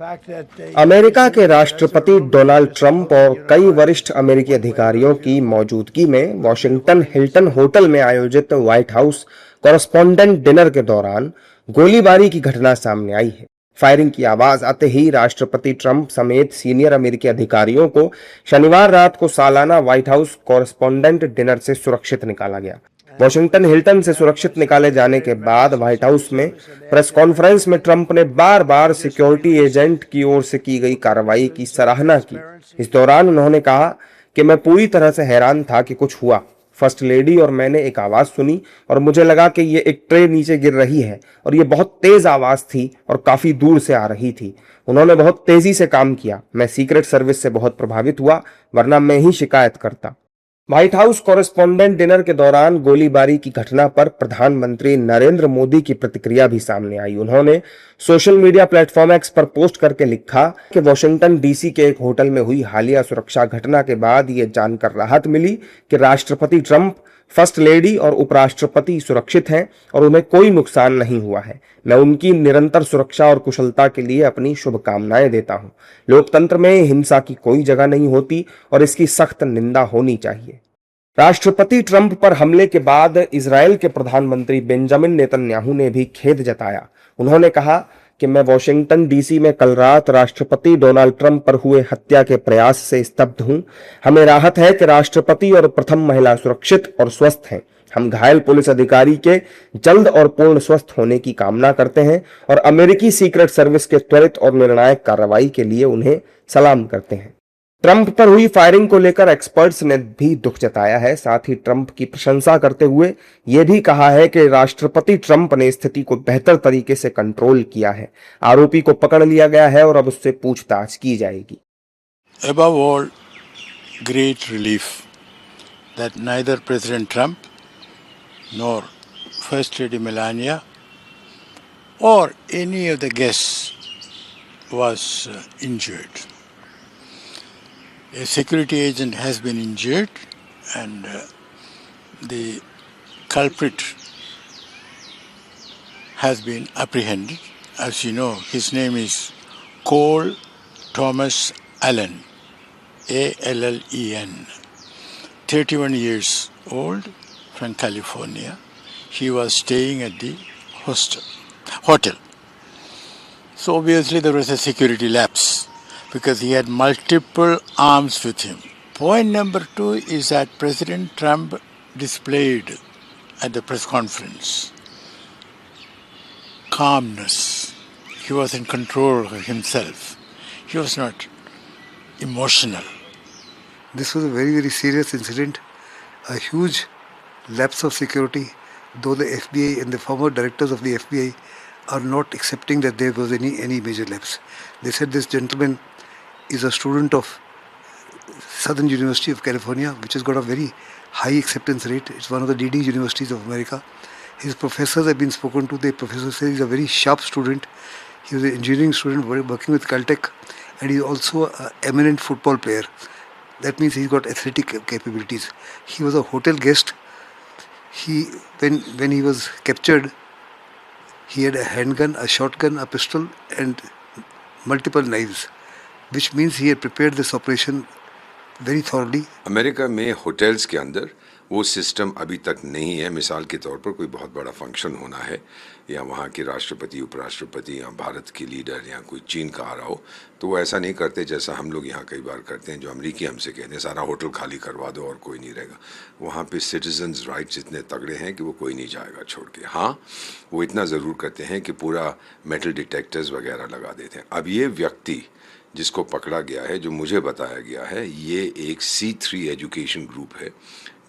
America के राष्ट्रपति Donald Trump और कई वरिष्ठ अमेरिकी अधिकारियों की मौजूदगी में वॉशिंगटन हिल्टन होटल में आयोजित व्हाइट हाउस कॉरेस्पॉन्डेंट डिनर के दौरान गोलीबारी की घटना सामने आई है। फायरिंग की आवाज आते ही राष्ट्रपति ट्रंप समेत सीनियर अमेरिकी अधिकारियों को शनिवार रात को सालाना व्हाइट हाउस कॉरेस्पॉन्डेंट डिनर से सुरक्षित निकाला गया। वॉशिंगटन हिल्टन से सुरक्षित निकाले जाने के बाद व्हाइट हाउस में प्रेस कॉन्फ्रेंस में ट्रंप ने बार बार सिक्योरिटी एजेंट की ओर से की गई कार्रवाई की सराहना की। इस दौरान उन्होंने कहा कि मैं पूरी तरह से हैरान था कि कुछ हुआ। फर्स्ट लेडी और मैंने एक आवाज सुनी और मुझे लगा कि ये एक ट्रे नीचे गिर रही है और ये बहुत तेज आवाज थी और काफी दूर से आ रही थी। उन्होंने बहुत तेजी से काम किया। मैं सीक्रेट सर्विस से बहुत प्रभावित हुआ, वरना मैं ही शिकायत करता। व्हाइट हाउस कॉरेस्पॉन्डेंट डिनर के दौरान गोलीबारी की घटना पर प्रधानमंत्री नरेंद्र मोदी की प्रतिक्रिया भी सामने आई। उन्होंने सोशल मीडिया प्लेटफॉर्म एक्स पर पोस्ट करके लिखा कि वॉशिंगटन डीसी के एक होटल में हुई हालिया सुरक्षा घटना के बाद ये जानकर राहत मिली कि राष्ट्रपति ट्रंप, फर्स्ट लेडी और उपराष्ट्रपति सुरक्षित हैं और उन्हें कोई नुकसान नहीं हुआ है। मैं उनकी निरंतर सुरक्षा और कुशलता के लिए अपनी शुभकामनाएं देता हूं। लोकतंत्र में हिंसा की कोई जगह नहीं होती और इसकी सख्त निंदा होनी चाहिए। राष्ट्रपति ट्रंप पर हमले के बाद इजराइल के प्रधानमंत्री बेंजामिन नेतन्याहू ने भी खेद जताया। उन्होंने कहा कि मैं वॉशिंगटन डीसी में कल रात राष्ट्रपति डोनाल्ड ट्रंप पर हुए हत्या के प्रयास से स्तब्ध हूं। हमें राहत है कि राष्ट्रपति और प्रथम महिला सुरक्षित और स्वस्थ हैं। हम घायल पुलिस अधिकारी के जल्द और पूर्ण स्वस्थ होने की कामना करते हैं और अमेरिकी सीक्रेट सर्विस के त्वरित और निर्णायक कार्रवाई के लिए उन्हें सलाम करते हैं। ट्रंप पर हुई फायरिंग को लेकर एक्सपर्ट्स ने भी दुख जताया है। साथ ही ट्रंप की प्रशंसा करते हुए यह भी कहा है कि राष्ट्रपति ट्रंप ने स्थिति को बेहतर तरीके से कंट्रोल किया है। आरोपी को पकड़ लिया गया है और अब उससे पूछताछ की जाएगी। Above all, great relief that neither President Trump nor First Lady Melania or any of the guests was injured. A security agent has been injured and the culprit has been apprehended. As you know, his name is Cole Thomas Allen, Allen, 31 years old, from California. He was staying at the hotel. So obviously there was a security lapse because he had multiple arms with him. Point number 2 is that President Trump displayed at the press conference calmness. He was in control of himself. He was not emotional. This was a very, very serious incident, a huge lapse of security, though the FBI and the former directors of the FBI are not accepting that there was any major lapse. They said this gentleman is a student of Southern University of California, which has got a very high acceptance rate. It's one of the leading universities of America. His professors have been spoken to. The professor says he's a very sharp student. He was an engineering student working with Caltech, and he's also an eminent football player. That means he's got athletic capabilities. He was a hotel guest. When he was captured, he had a handgun, a shotgun, a pistol, and multiple knives, which means he had prepared this operation very thoroughly. America में hotels के अंदर वो system अभी तक नहीं है। मिसाल के तौर पर कोई बहुत बड़ा फंक्शन होना है या वहाँ के राष्ट्रपति, उपराष्ट्रपति या भारत के लीडर या कोई चीन का आ रहा हो, तो वो ऐसा नहीं करते जैसा हम लोग यहाँ कई बार करते हैं। जो अमेरिकी हमसे कहते हैं सारा होटल खाली करवा दो और कोई नहीं रहेगा। वहाँ पे सिटीजन्स राइट्स इतने तगड़े हैं कि वो कोई नहीं जाएगा छोड़ के। हाँ, वो इतना ज़रूर करते हैं कि पूरा मेटल डिटेक्टर्स वगैरह लगा देते हैं। अब ये व्यक्ति जिसको पकड़ा गया है, जो मुझे बताया गया है, ये एक C3 एजुकेशन ग्रुप है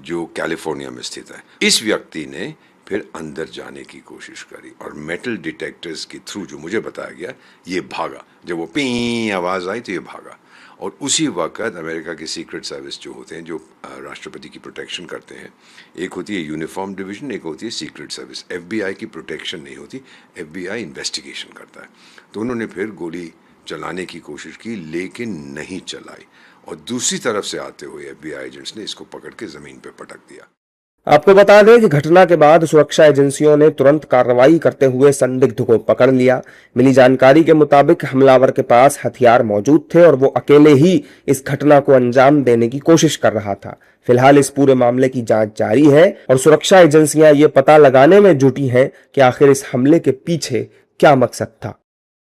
जो कैलिफोर्निया में स्थित है। इस व्यक्ति ने फिर अंदर जाने की कोशिश करी और मेटल डिटेक्टर्स के थ्रू, जो मुझे बताया गया, ये भागा। जब वो पी आवाज़ आई तो ये भागा और उसी वक्त अमेरिका के सीक्रेट सर्विस जो होते हैं, जो राष्ट्रपति की प्रोटेक्शन करते हैं, एक होती है यूनिफॉर्म डिवीजन, एक होती है सीक्रेट सर्विस। FBI की प्रोटेक्शन नहीं होती, FBI इन्वेस्टिगेशन करता है। तो उन्होंने फिर गोली चलाने की कोशिश की लेकिन नहीं चलाई और दूसरी तरफ से आते हुए FBI एजेंट्स ने इसको पकड़ के ज़मीन पे पटक दिया। आपको बता दें कि घटना के बाद सुरक्षा एजेंसियों ने तुरंत कार्रवाई करते हुए संदिग्ध को पकड़ लिया। मिली जानकारी के मुताबिक हमलावर के पास हथियार मौजूद थे और वो अकेले ही इस घटना को अंजाम देने की कोशिश कर रहा था। फिलहाल इस पूरे मामले की जांच जारी है और सुरक्षा एजेंसियां ये पता लगाने में जुटी हैं कि आखिर इस हमले के पीछे क्या मकसद था।